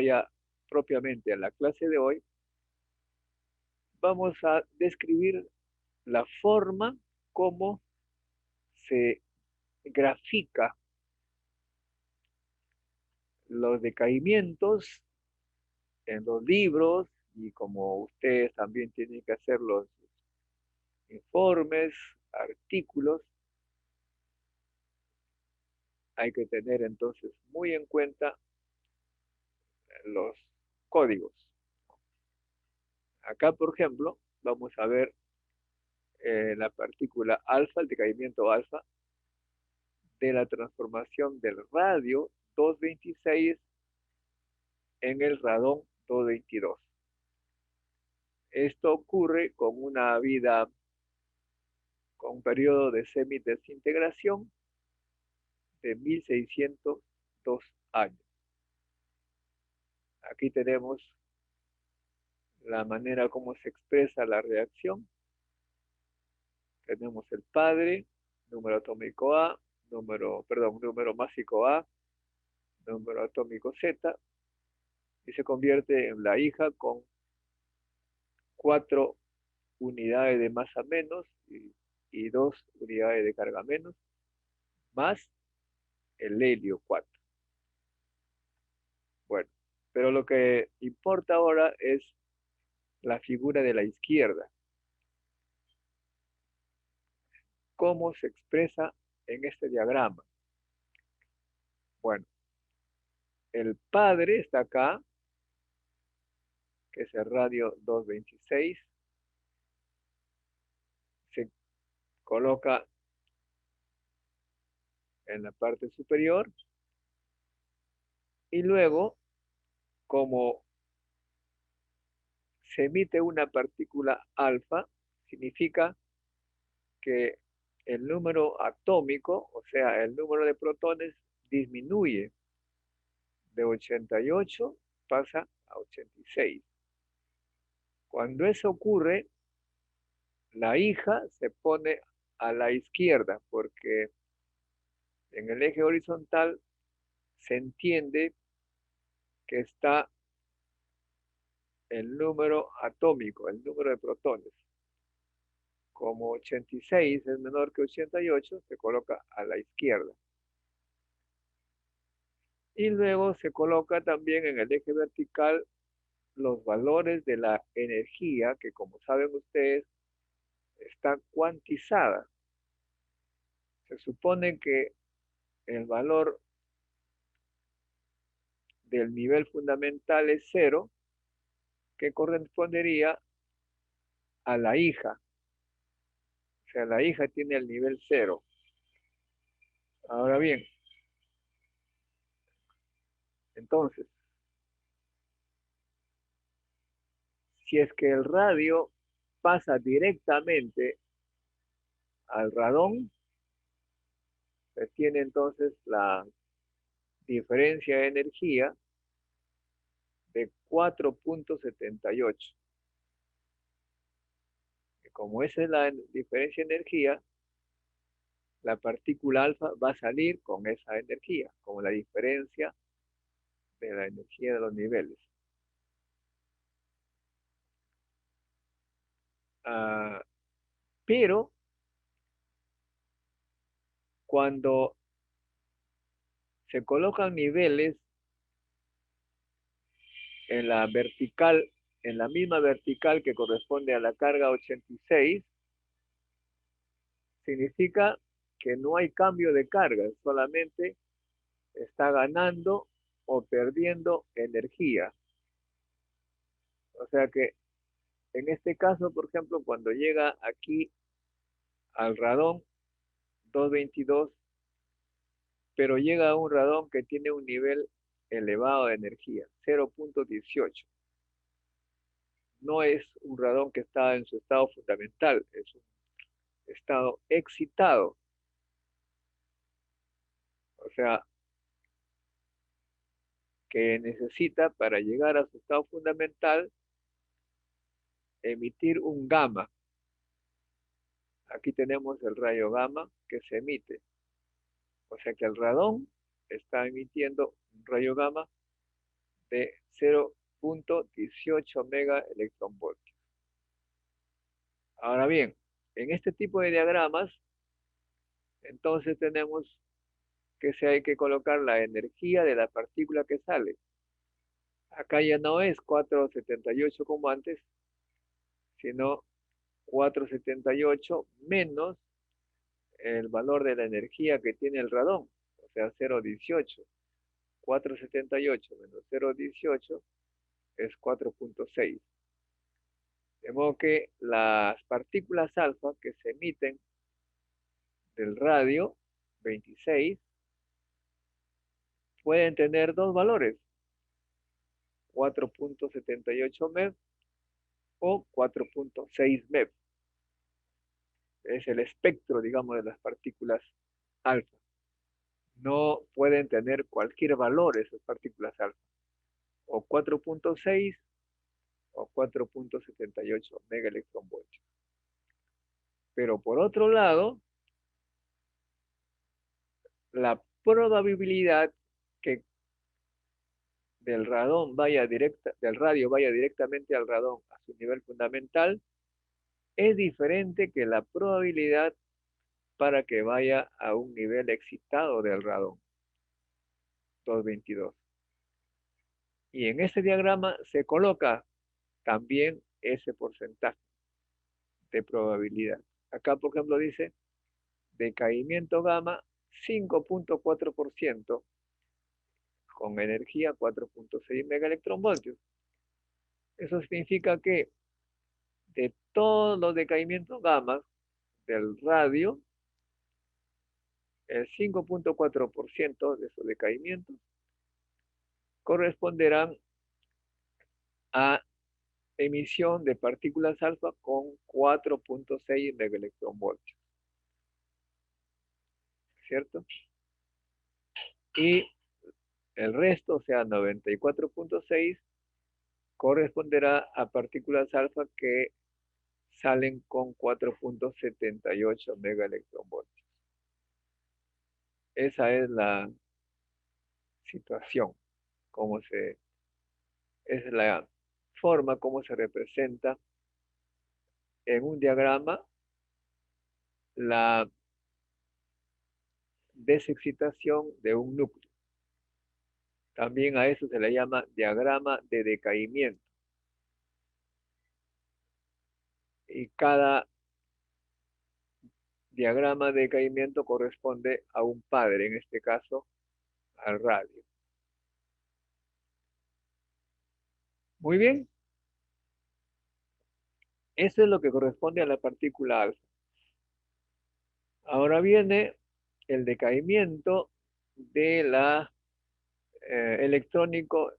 vaya propiamente a la clase de hoy, vamos a describir la forma como se grafica los decaimientos en los libros y como ustedes también tienen que hacer los informes, artículos, hay que tener entonces muy en cuenta los códigos. Acá, por ejemplo, vamos a ver la partícula alfa, el decaimiento alfa, de la transformación del radio 226 en el radón 222. Esto ocurre con una vida, con un periodo de semidesintegración de 1602 años. Aquí tenemos la manera como se expresa la reacción. Tenemos el padre, número atómico A, número másico A, número atómico Z, y se convierte en la hija con 4 unidades de masa menos y 2 unidades de carga menos, más el helio 4. Bueno, pero lo que importa ahora es la figura de la izquierda. ¿Cómo se expresa en este diagrama? Bueno, el padre está acá, que es el radio 226. Se coloca en la parte superior y luego, como se emite una partícula alfa, significa que el número atómico, o sea, el número de protones, disminuye de 88, pasa a 86. Cuando eso ocurre, la hija se pone a la izquierda porque en el eje horizontal se entiende que está el número atómico, el número de protones. Como 86 es menor que 88, se coloca a la izquierda. Y luego se coloca también en el eje vertical los valores de la energía, que como saben ustedes, está cuantizada. Se supone que el valor del nivel fundamental es 0, que correspondería a la hija. O sea, la hija tiene el nivel 0. Ahora bien, entonces, si es que el radio pasa directamente al radón, se tiene entonces la diferencia de energía de 4.78. Como esa es la diferencia de energía, la partícula alfa va a salir con esa energía, como la diferencia de la energía de los niveles. Pero cuando se colocan niveles en la vertical, en la misma vertical que corresponde a la carga 86, significa que no hay cambio de carga, solamente está ganando o perdiendo energía. O sea que en este caso, por ejemplo, cuando llega aquí al radón 222, pero llega a un radón que tiene un nivel elevado de energía, 0.18. No es un radón que está en su estado fundamental, es un estado excitado. O sea, que necesita para llegar a su estado fundamental emitir un gamma. Aquí tenemos el rayo gamma que se emite. O sea que el radón está emitiendo un rayo gamma de 0.18 megaelectronvoltios. Ahora bien, en este tipo de diagramas, entonces tenemos que se hay que colocar la energía de la partícula que sale. Acá ya no es 478 como antes, sino 478 menos el valor de la energía que tiene el radón, o sea, 0.18. 478 menos 0.18 es 4.6. De modo que las partículas alfa que se emiten del radio 26 pueden tener dos valores, 4.78 MeV o 4.6 MeV. Es el espectro, digamos, de las partículas alfa. No pueden tener cualquier valor esas partículas alfa, o 4.6 o 4.78 megaelectronvoltios. Pero por otro lado, la probabilidad que del radio vaya directamente al radón a su nivel fundamental es diferente que la probabilidad para que vaya a un nivel excitado del radón, 222. Y en este diagrama se coloca también ese porcentaje de probabilidad. Acá, por ejemplo, dice decaimiento gamma 5.4% con energía 4.6 megaelectronvoltios. Eso significa que de todos los decaimientos gamma del radio, el 5.4% de esos decaimientos corresponderán a emisión de partículas alfa con 4.6 megaelectronvoltios, ¿cierto? Y el resto, o sea, 94.6, corresponderá a partículas alfa que salen con 4.78 megaelectronvoltios. Esa es la situación, es la forma como se representa en un diagrama la desexcitación de un núcleo. También a eso se le llama diagrama de decaimiento. Y cada diagrama de decaimiento corresponde a un padre, en este caso al radio. Muy bien, eso es lo que corresponde a la partícula alfa. Ahora viene el decaimiento de la electrónico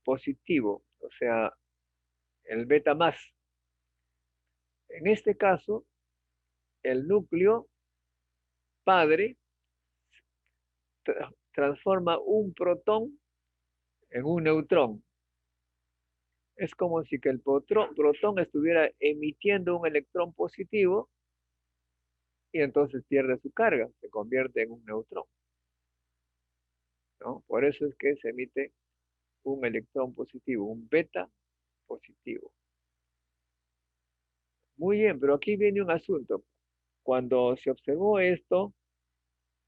positivo, o sea, el beta más. En este caso, el núcleo padre transforma un protón en un neutrón. Es como si que el protón estuviera emitiendo un electrón positivo y entonces pierde su carga, se convierte en un neutrón, ¿no? Por eso es que se emite un electrón positivo, un beta positivo. Muy bien, pero aquí viene un asunto. Cuando se observó esto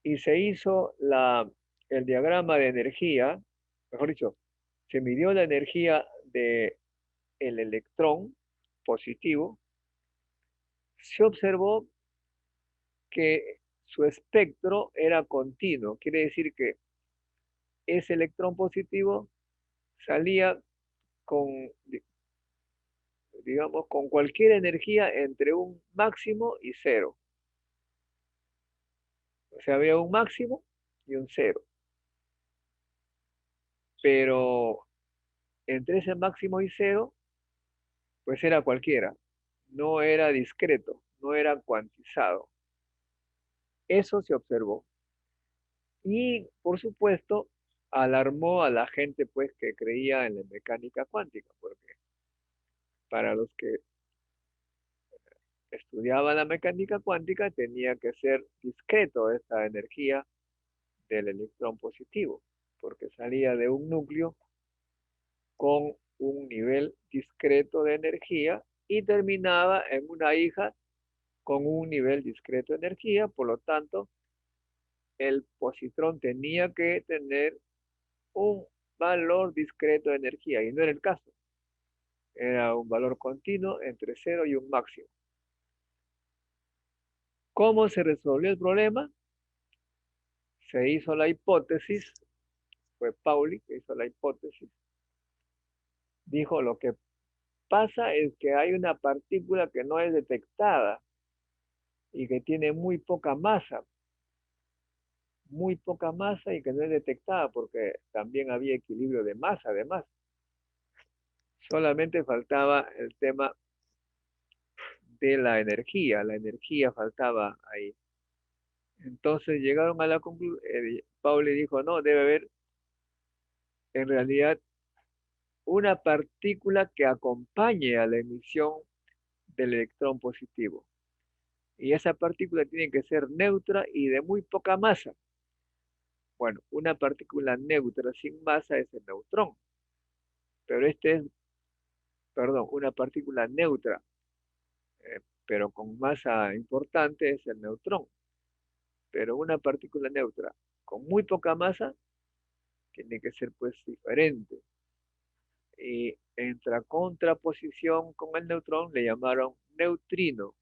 y se hizo el diagrama de energía, mejor dicho, se midió la energía del electrón positivo, se observó que su espectro era continuo. Quiere decir que ese electrón positivo salía con, digamos, con cualquier energía entre un máximo y cero. O sea, había un máximo y un cero. Pero entre ese máximo y cero, pues era cualquiera. No era discreto, no era cuantizado. Eso se observó. Y, por supuesto, alarmó a la gente, pues, que creía en la mecánica cuántica, porque para los que estudiaban la mecánica cuántica tenía que ser discreto esta energía del electrón positivo, porque salía de un núcleo con un nivel discreto de energía y terminaba en una hija con un nivel discreto de energía. Por lo tanto, el positrón tenía que tener un valor discreto de energía y no era el caso. Era un valor continuo entre 0 y un máximo. ¿Cómo se resolvió el problema? Se hizo la hipótesis, fue Pauli que hizo la hipótesis. Dijo, lo que pasa es que hay una partícula que no es detectada y que tiene muy poca masa y que no es detectada porque también había equilibrio de masa además. Solamente faltaba el tema de la energía faltaba ahí. Entonces llegaron a la conclusión, Pauli dijo, no, debe haber en realidad una partícula que acompañe a la emisión del electrón positivo. Y esa partícula tiene que ser neutra y de muy poca masa. Bueno, una partícula neutra sin masa es el neutrón, pero una partícula neutra, pero con masa importante es el neutrón. Pero una partícula neutra con muy poca masa tiene que ser pues diferente. Y en contraposición con el neutrón le llamaron neutrino.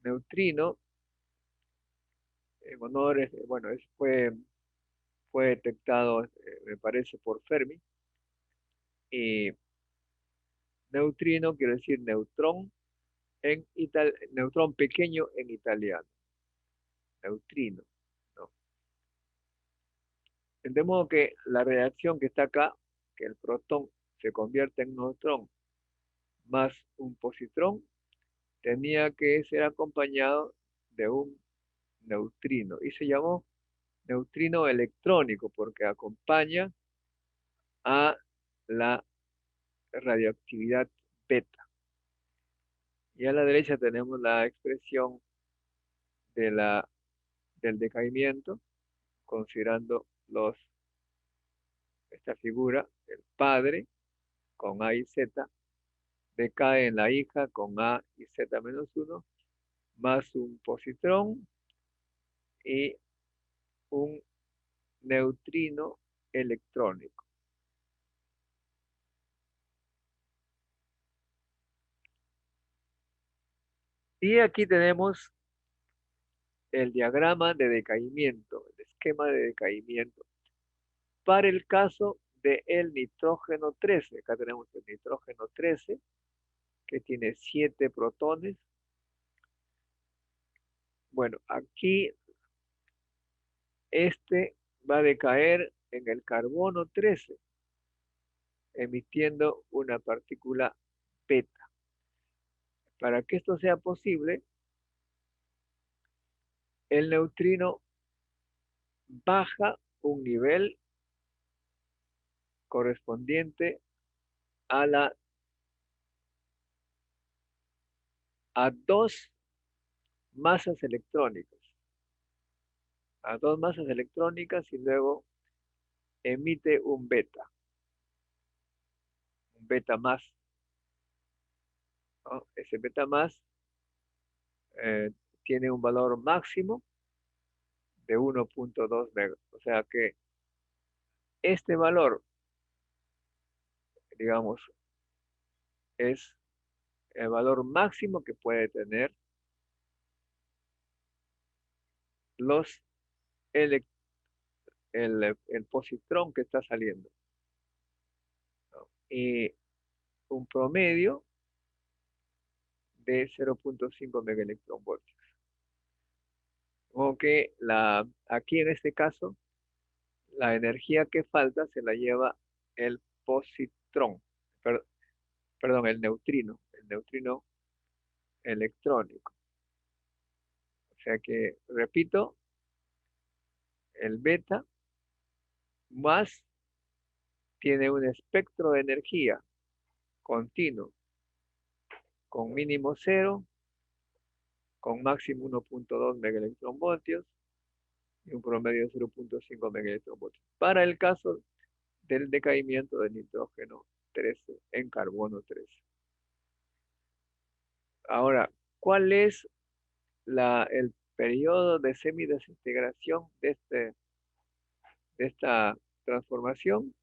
Neutrino, en honor, bueno, fue detectado, me parece, por Fermi. Y neutrino quiere decir neutrón pequeño en italiano. Neutrino, ¿no? De modo que la reacción que está acá, que el protón se convierte en neutrón más un positrón, tenía que ser acompañado de un neutrino. Y se llamó neutrino electrónico porque acompaña a la radioactividad beta. Y a la derecha tenemos la expresión de del decaimiento, considerando esta figura, el padre con A y Z, decae en la hija con A y Z menos 1, más un positrón y un neutrino electrónico. Y aquí tenemos el diagrama de decaimiento, el esquema de decaimiento, para el caso del nitrógeno 13. Acá tenemos el nitrógeno 13, que tiene 7 protones. Bueno, aquí este va a decaer en el carbono 13, emitiendo una partícula beta. Para que esto sea posible, el neutrino baja un nivel correspondiente a a dos masas electrónicas. A dos masas electrónicas y luego emite un beta más, ¿no? Ese beta más eh, tiene un valor máximo de 1.2 megas. O sea que este valor, digamos, es el valor máximo que puede tener los el, el positrón que está saliendo, ¿no? Y un promedio de 0.5 megaelectronvoltios. Como que aquí en este caso, la energía que falta se la lleva el positrón, per- perdón, el neutrino electrónico. O sea que, repito, el beta más tiene un espectro de energía continuo, con mínimo 0, con máximo 1.2 megaelectronvoltios y un promedio de 0.5 megaelectronvoltios. Para el caso del decaimiento del nitrógeno 13 en carbono 13. Ahora, ¿cuál es el periodo de semidesintegración de esta transformación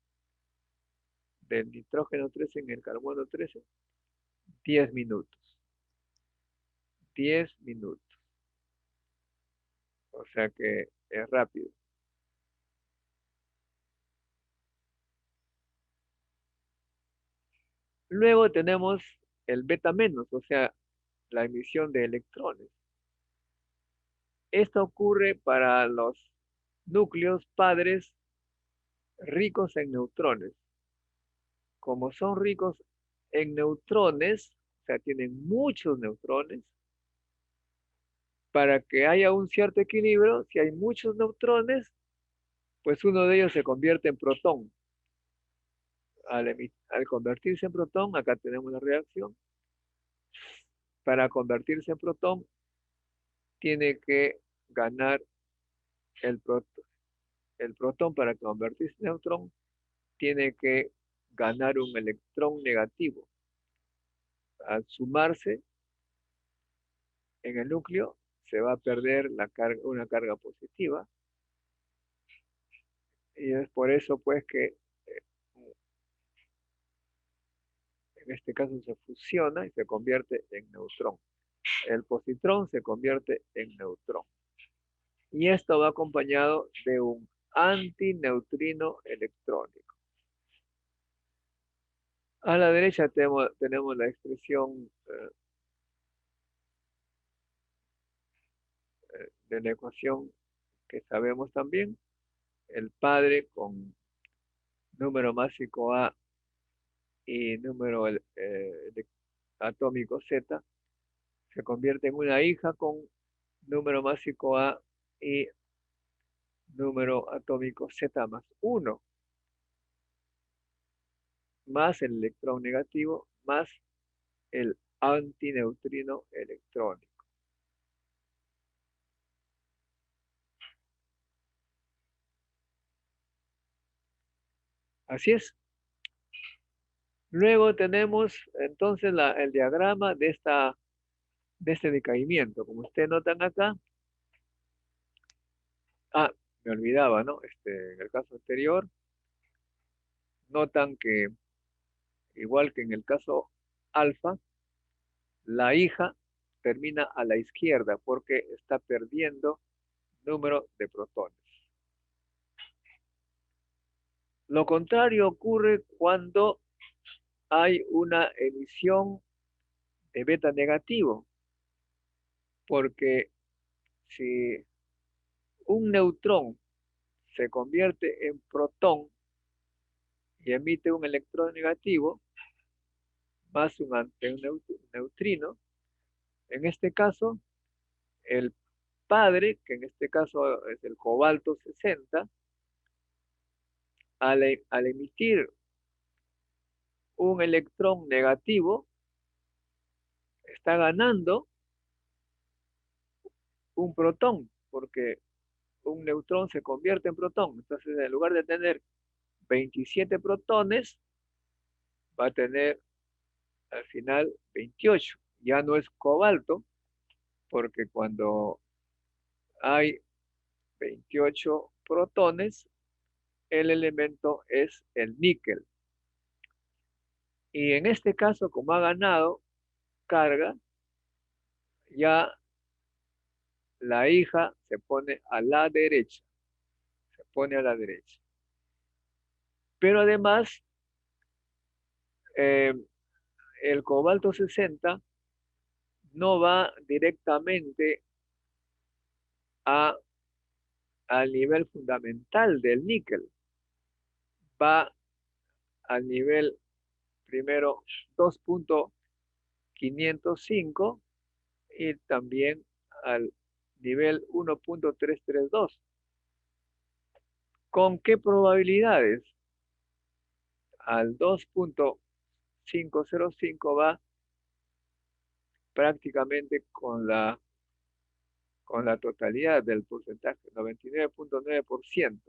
del nitrógeno 13 en el carbono 13? 10 minutos. 10 minutos. O sea que es rápido. Luego tenemos el beta menos, o sea, la emisión de electrones. Esto ocurre para los núcleos padres ricos en neutrones. Como son ricos en neutrones, o sea, tienen muchos neutrones, para que haya un cierto equilibrio, si hay muchos neutrones, pues uno de ellos se convierte en protón. Al convertirse en protón, acá tenemos la reacción. Para convertirse en protón, tiene que ganar el protón. El protón, para convertirse en neutrón, tiene que ganar un electrón negativo. Al sumarse en el núcleo, se va a perder una carga positiva. Y es por eso, pues, que en este caso se fusiona y se convierte en neutrón. El positrón se convierte en neutrón. Y esto va acompañado de un antineutrino electrónico. A la derecha tenemos la expresión de la ecuación que sabemos también. El padre con número másico A y número atómico Z se convierte en una hija con número másico A y número atómico Z más 1, más el electrón negativo, más el antineutrino electrónico. Así es. Luego tenemos entonces el diagrama de este decaimiento. Como ustedes notan acá, me olvidaba, ¿no? En el caso anterior, notan que igual que en el caso alfa, la hija termina a la izquierda porque está perdiendo número de protones. Lo contrario ocurre cuando hay una emisión de beta negativo, porque si un neutrón se convierte en protón y emite un electrón negativo, más un neutrino, en este caso, el padre, que en este caso es el cobalto 60, al emitir un electrón negativo, está ganando un protón, porque un neutrón se convierte en protón. Entonces, en lugar de tener 27 protones, va a tener al final 28. Ya no es cobalto, porque cuando hay 28 protones, el elemento es el níquel. Y en este caso, como ha ganado carga, ya la hija se pone a la derecha. Se pone a la derecha. Pero además, eh, el cobalto 60 no va directamente a, al nivel fundamental del níquel. Va al nivel primero 2.505 y también al nivel 1.332. ¿Con qué probabilidades? Al 2.505 va prácticamente con la totalidad del porcentaje, 99.9%.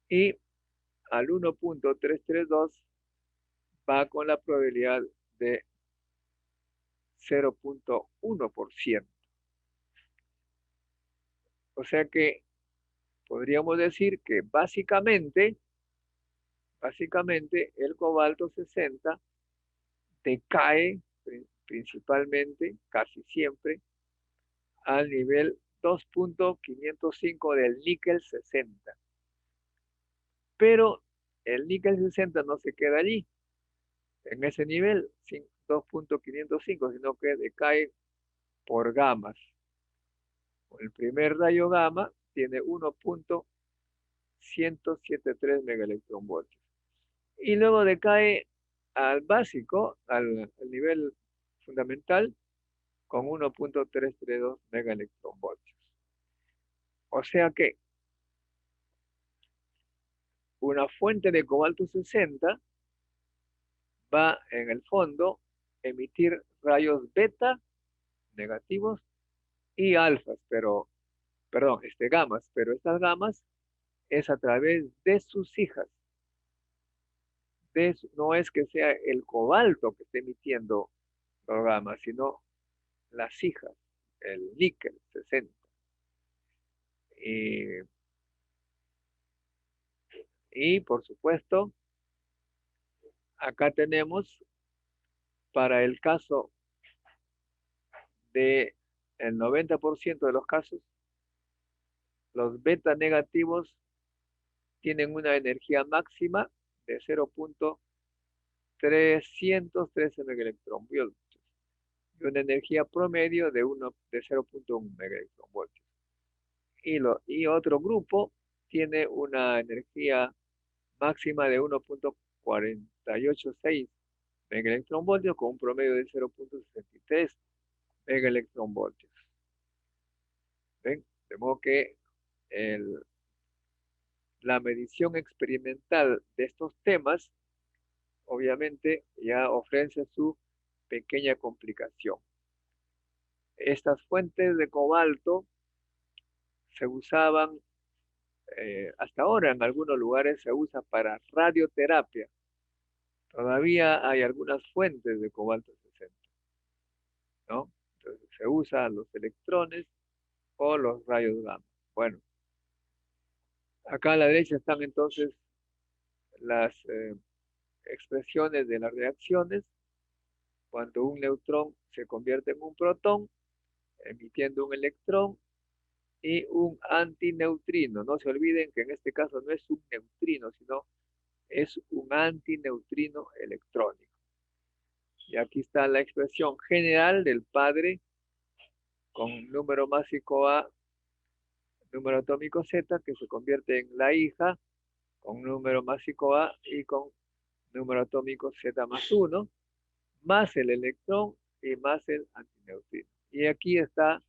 Y al 1.332 va con la probabilidad de 0.1%. O sea que podríamos decir que básicamente el cobalto 60 decae principalmente, casi siempre, al nivel 2.505 del níquel 60. Pero el níquel 60 no se queda allí, en ese nivel 2.505, sino que decae por gamas. El primer rayo gamma tiene 1.173 megaelectronvoltios. Y luego decae al básico, al nivel fundamental, con 1.332 megaelectronvoltios. O sea que una fuente de cobalto 60 va en el fondo a emitir rayos beta negativos y alfas, gamas, pero estas gamas es a través de sus hijas. No es que sea el cobalto que esté emitiendo los gamas, sino las hijas, el níquel 60. Y, y por supuesto, acá tenemos para el caso de el 90% de los casos, los beta negativos tienen una energía máxima de 0.313 megaelectronvoltios y una energía promedio de 0.1 megaelectronvoltios. Y otro grupo tiene una energía máxima de 1.486 megaelectronvoltios con un promedio de 0.63 megaelectronvoltios. ¿Ven? De modo que la medición experimental de estos temas obviamente ya ofrece su pequeña complicación. Estas fuentes de cobalto se usaban, hasta ahora en algunos lugares se usa para radioterapia. Todavía hay algunas fuentes de cobalto 60, ¿no? Entonces se usan los electrones o los rayos gamma. Bueno, acá a la derecha están entonces las expresiones de las reacciones cuando un neutrón se convierte en un protón, emitiendo un electrón y un antineutrino. No se olviden que en este caso no es un neutrino, sino es un antineutrino electrónico. Y aquí está la expresión general del padre con número másico A, número atómico Z, que se convierte en la hija con número másico A y con número atómico Z más 1, más el electrón y más el antineutrino. Y aquí está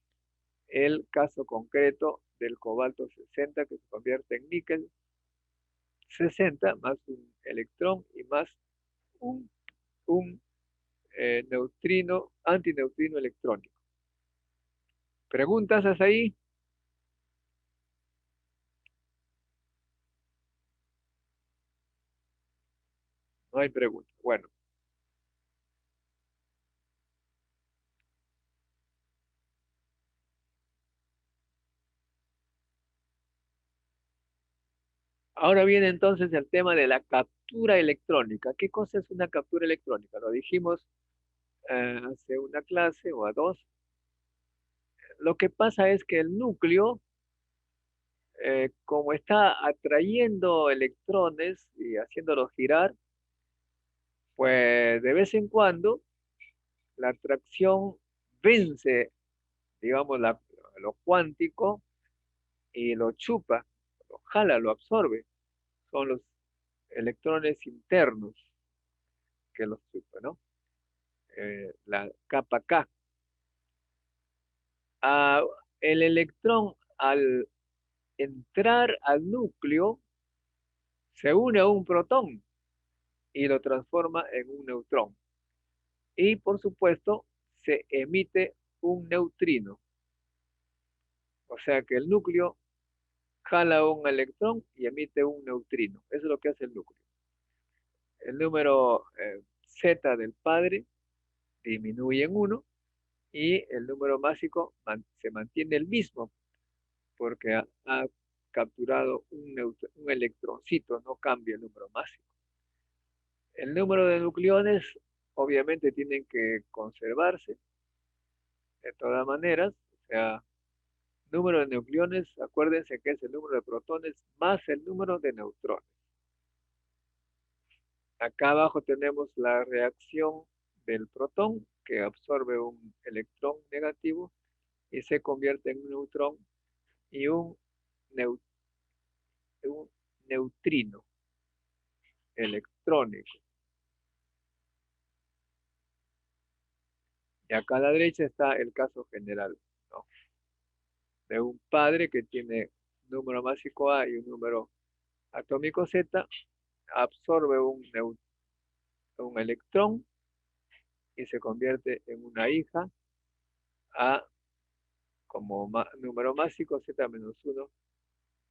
el caso concreto del cobalto 60 que se convierte en níquel 60 más un electrón y más un, un antineutrino electrónico. ¿Preguntas hasta ahí? No hay preguntas. Bueno, ahora viene entonces el tema de la captura electrónica. ¿Qué cosa es una captura electrónica? Lo dijimos hace una clase o a dos. Lo que pasa es que el núcleo, como está atrayendo electrones y haciéndolos girar, pues de vez en cuando la atracción vence, digamos, lo cuántico y lo chupa, lo jala, lo absorbe. Son los electrones internos que los chupa, ¿no? La capa K. Ah, el electrón al entrar al núcleo se une a un protón y lo transforma en un neutrón. Y por supuesto se emite un neutrino. O sea que el núcleo jala un electrón y emite un neutrino. Eso es lo que hace el núcleo. El número Z del padre disminuye en 1 y el número másico se mantiene el mismo porque ha capturado un electroncito, no cambia el número másico. El número de nucleones obviamente tienen que conservarse de todas maneras, o sea, número de nucleones, acuérdense que es el número de protones más el número de neutrones. Acá abajo tenemos la reacción del protón que absorbe un electrón negativo y se convierte en un neutrón y un neutrino electrónico. Y acá a la derecha está el caso general, ¿no? De un padre que tiene número másico A y un número atómico Z, absorbe un electrón y se convierte en una hija A como número másico, Z-1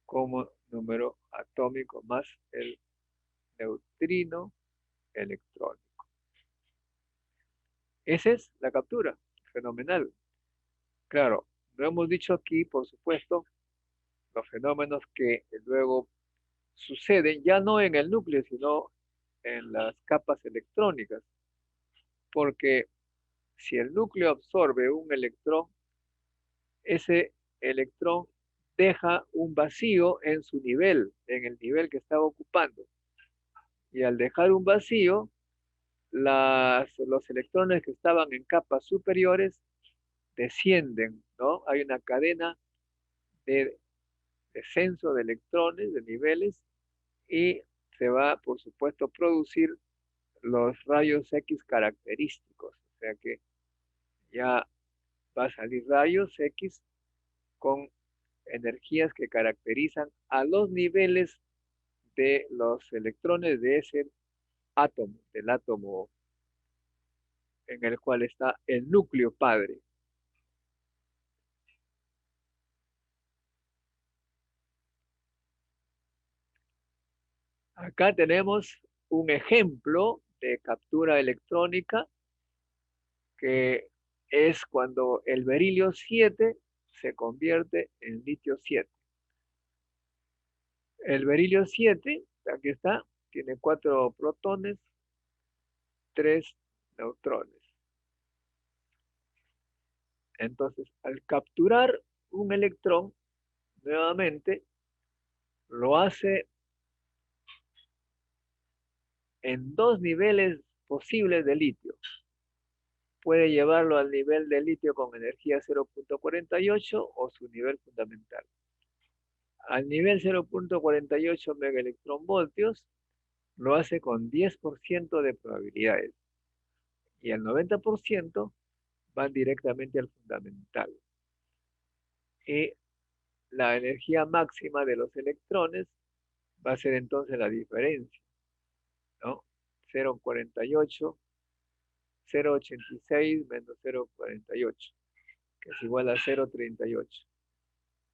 como número atómico más el neutrino electrónico. Esa es la captura, fenomenal. Claro, no hemos dicho aquí, por supuesto, los fenómenos que luego suceden ya no en el núcleo, sino en las capas electrónicas, porque si el núcleo absorbe un electrón, ese electrón deja un vacío en su nivel, en el nivel que estaba ocupando. Y al dejar un vacío, los electrones que estaban en capas superiores descienden, ¿no? Hay una cadena de descenso de electrones, de niveles, y se va, por supuesto, a producir los rayos X característicos. O sea que ya va a salir rayos X con energías que caracterizan a los niveles de los electrones de ese átomo, del átomo en el cual está el núcleo padre. Acá tenemos un ejemplo de captura electrónica que es cuando el berilio 7 se convierte en litio 7. El berilio 7, aquí está, tiene 4 protones, 3 neutrones. Entonces, al capturar un electrón, nuevamente lo hace en 2 niveles posibles de litio. Puede llevarlo al nivel de litio con energía 0.48 o su nivel fundamental. Al nivel 0.48 megaelectronvoltios lo hace con 10% de probabilidades y el 90% van directamente al fundamental. Y la energía máxima de los electrones va a ser entonces la diferencia, ¿no? 0.48, 0.86 menos 0.48, que es igual a 0.38.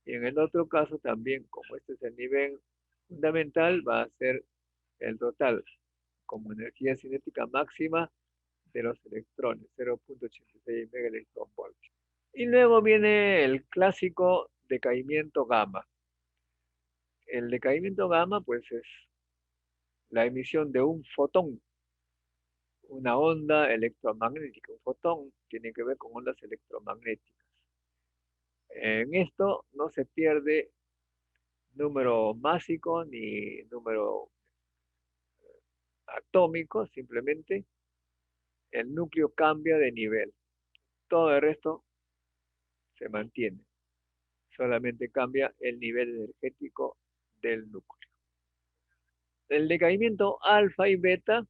Y en el otro caso también, como este es el nivel fundamental, va a ser el total como energía cinética máxima de los electrones, 0.86 megaelectronvoltios. Y luego viene el clásico decaimiento gamma. El decaimiento gamma, pues, es la emisión de un fotón, una onda electromagnética. Un fotón tiene que ver con ondas electromagnéticas. En esto no se pierde número másico ni número atómico, simplemente el núcleo cambia de nivel. Todo el resto se mantiene. Solamente cambia el nivel energético del núcleo. El decaimiento alfa y beta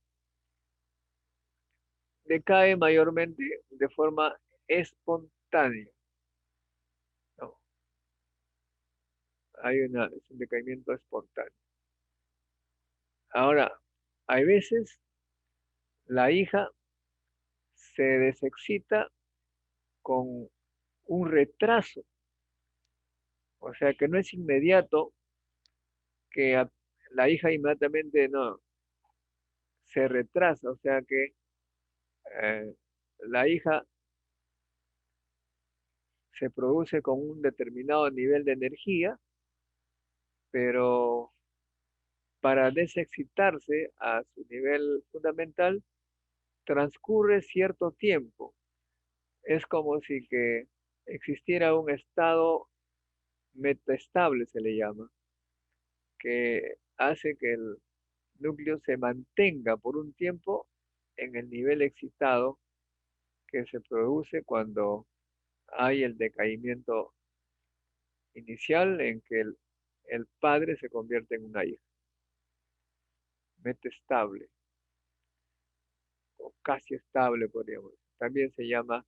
decae mayormente de forma espontánea, ¿no? Es un decaimiento espontáneo. Ahora, hay veces la hija se desexcita con un retraso, o sea que no es inmediato que la hija inmediatamente no se retrasa, o sea que eh, la hija se produce con un determinado nivel de energía, pero para desexcitarse a su nivel fundamental transcurre cierto tiempo. Es como si que existiera un estado metaestable, se le llama, que hace que el núcleo se mantenga por un tiempo en el nivel excitado que se produce cuando hay el decaimiento inicial en que el padre se convierte en una hija, metestable o casi estable, podríamos decir. También se llama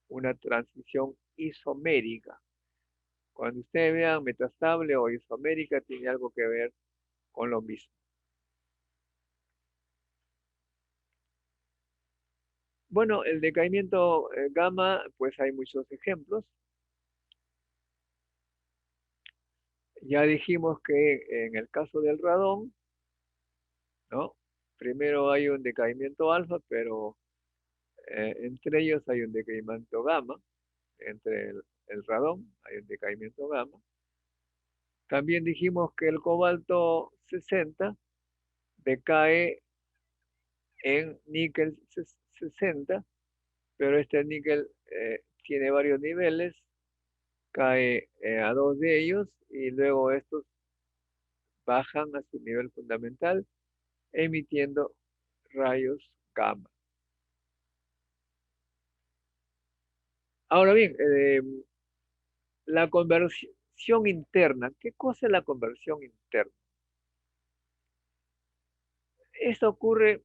una transición isomérica. Cuando ustedes vean metastable o isomérica, tiene algo que ver con lo mismo. Bueno, el decaimiento gamma, pues hay muchos ejemplos. Ya dijimos que en el caso del radón, ¿no? Primero hay un decaimiento alfa, pero entre ellos hay un decaimiento gamma, entre el radón hay un decaimiento gamma. También dijimos que el cobalto 60 decae en níquel 60, pero este níquel tiene varios niveles, cae a dos de ellos y luego estos bajan a su nivel fundamental emitiendo rayos gamma. Ahora bien, la conversión interna. ¿Qué cosa es la conversión interna? Esto ocurre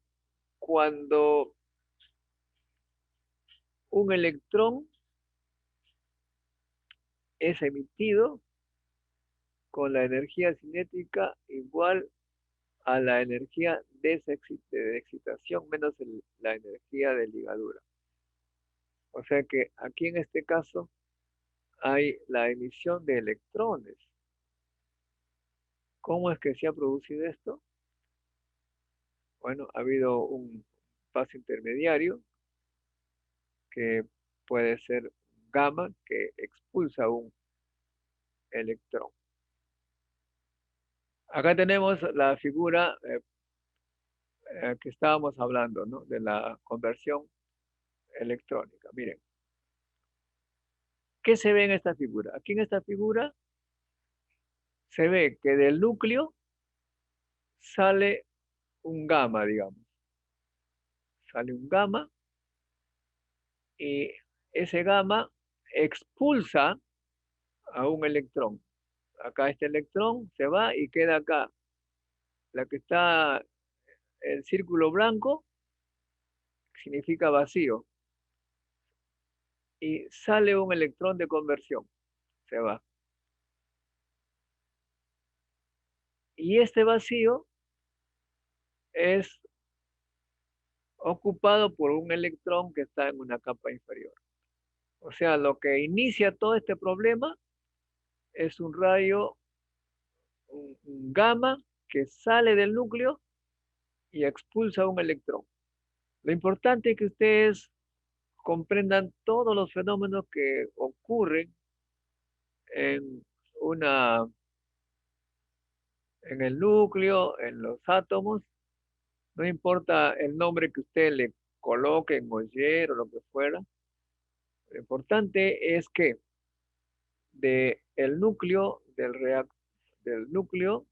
cuando un electrón es emitido con la energía cinética igual a la energía de excitación menos la energía de ligadura. O sea que aquí en este caso hay la emisión de electrones. ¿Cómo es que se ha producido esto? Bueno, ha habido un paso intermediario que puede ser gamma que expulsa un electrón. Acá tenemos la figura que estábamos hablando, ¿no? De la conversión electrónica. Miren, ¿qué se ve en esta figura? Aquí en esta figura se ve que del núcleo sale un gamma, digamos. Sale un gamma y ese gamma expulsa a un electrón. Acá este electrón se va y queda acá. La que está, el círculo blanco significa vacío. Y sale un electrón de conversión. Se va. Y este vacío es ocupado por un electrón que está en una capa inferior. O sea, lo que inicia todo este problema es un rayo, un gamma que sale del núcleo y expulsa un electrón. Lo importante es que ustedes comprendan todos los fenómenos que ocurren en una, en el núcleo, en los átomos, no importa el nombre que usted le coloque, en Moller o lo que fuera, lo importante es que del núcleo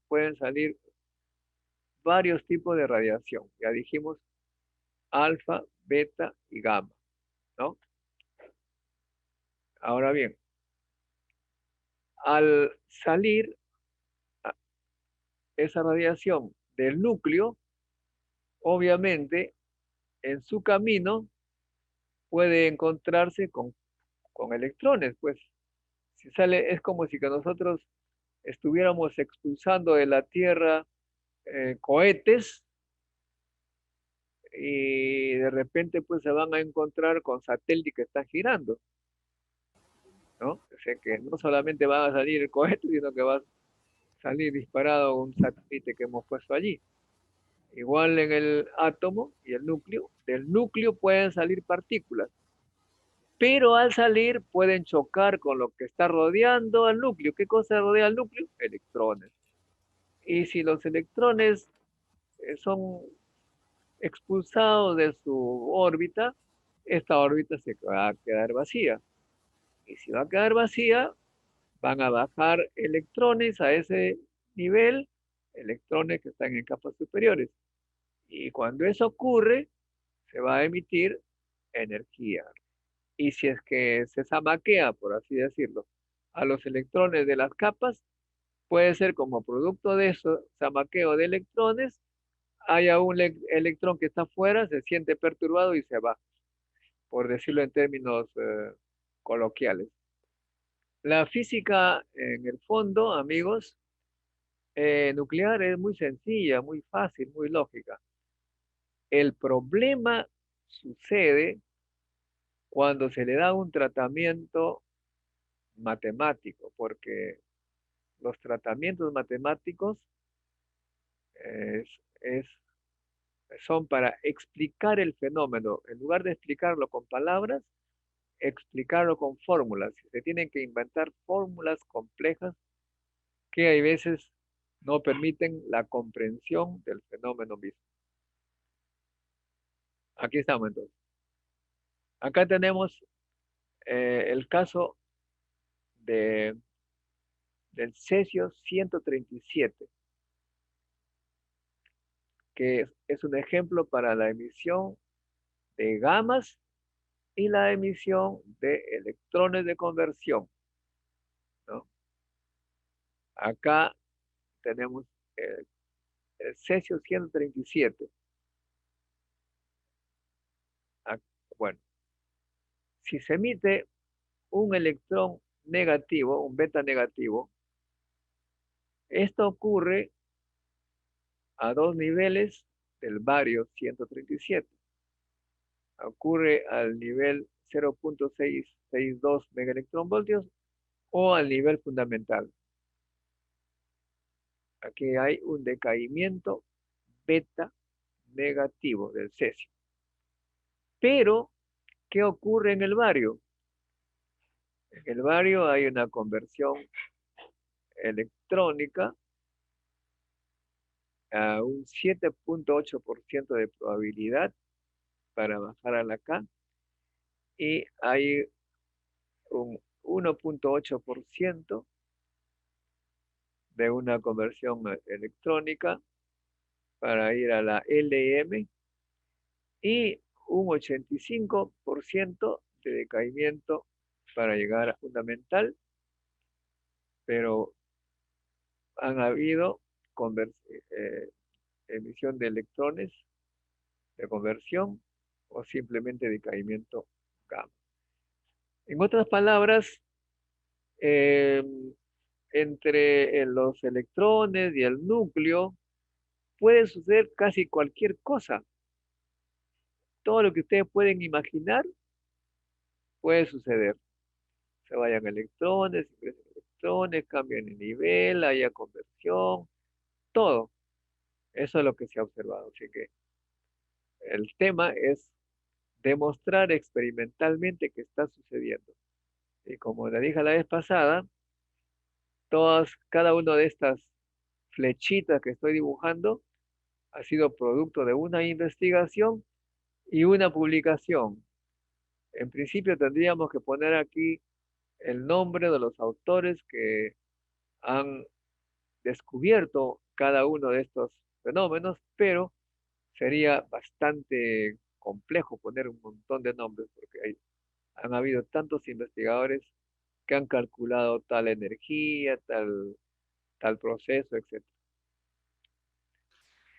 pueden salir varios tipos de radiación. Ya dijimos alfa, beta y gamma, ¿no? Ahora bien, al salir esa radiación del núcleo, obviamente en su camino puede encontrarse con electrones, pues si sale es como si que nosotros estuviéramos expulsando de la Tierra cohetes y de repente pues se van a encontrar con satélites que están girando, ¿no? O sea que no solamente van a salir cohetes, sino que salir disparado un satélite que hemos puesto allí. Igual en el átomo y el núcleo, del núcleo pueden salir partículas, pero al salir pueden chocar con lo que está rodeando al núcleo. ¿Qué cosa rodea al núcleo? Electrones. Y si los electrones son expulsados de su órbita, esta órbita se va a quedar vacía. Y si va a quedar vacía, van a bajar electrones a ese nivel, electrones que están en capas superiores. Y cuando eso ocurre, se va a emitir energía. Y si es que se zamaquea, por así decirlo, a los electrones de las capas, puede ser como producto de eso, zamaqueo de electrones, haya un electrón que está afuera, se siente perturbado y se va, por decirlo en términos coloquiales. La física, en el fondo, amigos, nuclear es muy sencilla, muy fácil, muy lógica. El problema sucede cuando se le da un tratamiento matemático, porque los tratamientos matemáticos es, es- son para explicar el fenómeno. En lugar de explicarlo con palabras, explicarlo con fórmulas. Se tienen que inventar fórmulas complejas que hay veces no permiten la comprensión del fenómeno mismo. Aquí estamos entonces. Acá tenemos el caso de, del cesio 137, que es un ejemplo para la emisión de gamas y la emisión de electrones de conversión, ¿no? Acá tenemos el, el cesio 137. Ah, bueno, si se emite un electrón negativo, un beta negativo, esto ocurre a dos niveles del bario 137. Ocurre al nivel 0.662 megaelectronvoltios o al nivel fundamental. Aquí hay un decaimiento beta negativo del cesio. Pero, ¿qué ocurre en el bario? En el bario hay una conversión electrónica a un 7.8% de probabilidad para bajar a la K y hay un 1.8% de una conversión electrónica para ir a la LM y un 85% de decaimiento para llegar a fundamental, pero han habido eh, emisión de electrones de conversión o simplemente decaimiento gamma. En otras palabras, eh, entre los electrones y el núcleo puede suceder casi cualquier cosa. Todo lo que ustedes pueden imaginar puede suceder. Se vayan electrones, ingresen electrones, cambian de nivel, haya conversión, todo. Eso es lo que se ha observado. Así que el tema es demostrar experimentalmente que está sucediendo. Y como le dije la vez pasada, cada una de estas flechitas que estoy dibujando ha sido producto de una investigación y una publicación. En principio tendríamos que poner aquí el nombre de los autores que han descubierto cada uno de estos fenómenos, pero sería bastante complejo poner un montón de nombres porque han habido tantos investigadores que han calculado tal energía, tal proceso, etc.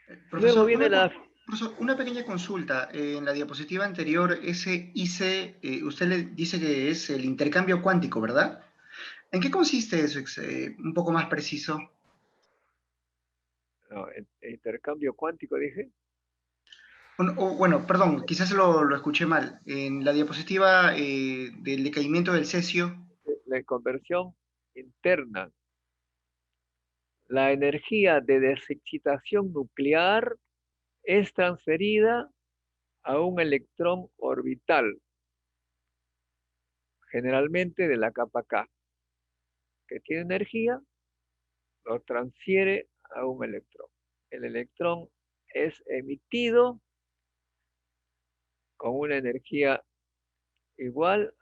Luego Profesor, viene la... profesor, una pequeña consulta. En la diapositiva anterior, ese IC, usted le dice que es el intercambio cuántico, ¿verdad? ¿En qué consiste eso? Un poco más preciso. No, el intercambio cuántico, dije, Bueno, perdón, quizás lo escuché mal. En la diapositiva del decaimiento del cesio. la conversión interna. la energía de desexcitación nuclear es transferida a un electrón orbital, generalmente de la capa K, que tiene energía, lo transfiere a un electrón. El electrón es emitido con una energía igual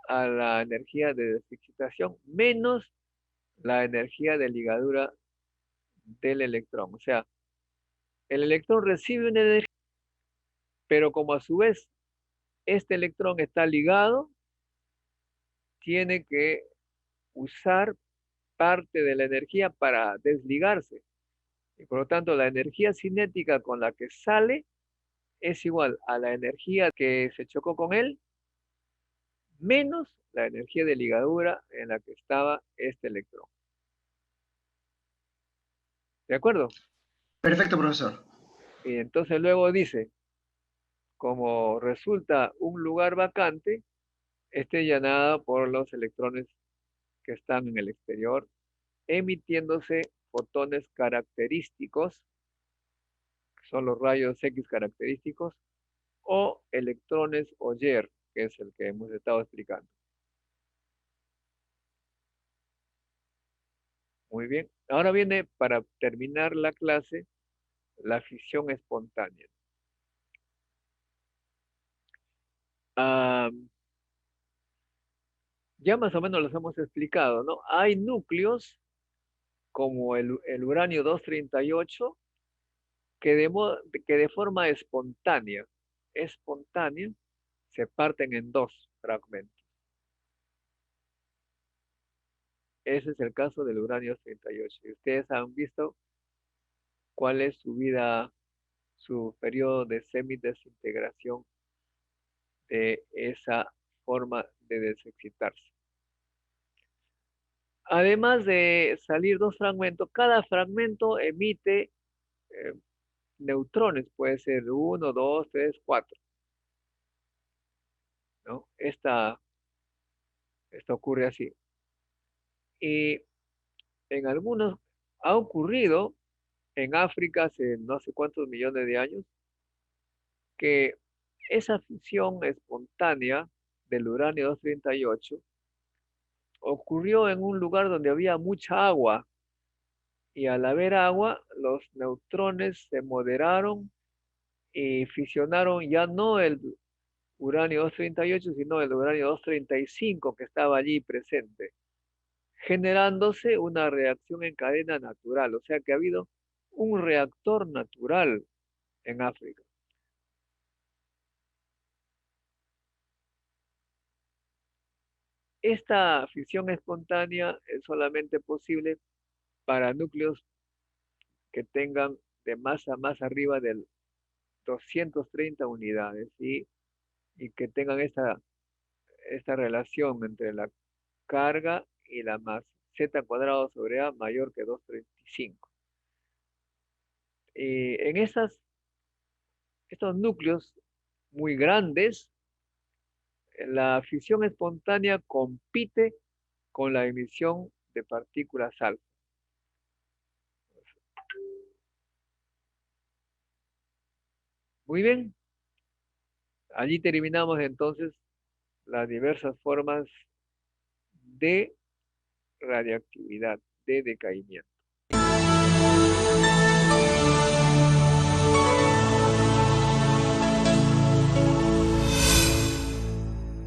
a la energía de desexcitación menos la energía de ligadura del electrón. O sea, el electrón recibe una energía, pero como a su vez este electrón está ligado, tiene que usar parte de la energía para desligarse. Y por lo tanto, la energía cinética con la que sale es igual a la energía que se chocó con él, menos la energía de ligadura en la que estaba este electrón. ¿De acuerdo? Perfecto, profesor. Y entonces luego dice, como resulta un lugar vacante, esté llenado por los electrones que están en el exterior, emitiéndose fotones característicos, que son los rayos X característicos, o electrones Oyer, que es el que hemos estado explicando. Muy bien. Ahora viene, para terminar la clase, la fisión espontánea. Ah, ya más o menos los hemos explicado, ¿no? Hay núcleos como el uranio 238 que de forma espontánea, se parten en dos fragmentos. Ese es el caso del uranio 238. Y ustedes han visto cuál es su vida, su periodo de semidesintegración de esa forma de desexcitarse. Además de salir dos fragmentos, cada fragmento emite eh, neutrones, puede ser uno, dos, tres, cuatro, ¿no? Esto ocurre así. Y en algunos ha ocurrido en África hace no sé cuántos millones de años que esa fisión espontánea del uranio 238 ocurrió en un lugar donde había mucha agua y al haber agua los neutrones se moderaron y fisionaron ya no el uranio 238 sino el uranio 235 que estaba allí presente, generándose una reacción en cadena natural, o sea que ha habido un reactor natural en África. Esta fisión espontánea es solamente posible para núcleos que tengan de masa más arriba del 230 unidades y que tengan esta relación entre la carga y la masa, z cuadrado sobre a mayor que 235. Y en estos núcleos muy grandes, la fisión espontánea compite con la emisión de partículas alfa. Muy bien, allí terminamos entonces las diversas formas de radiactividad, de decaimiento.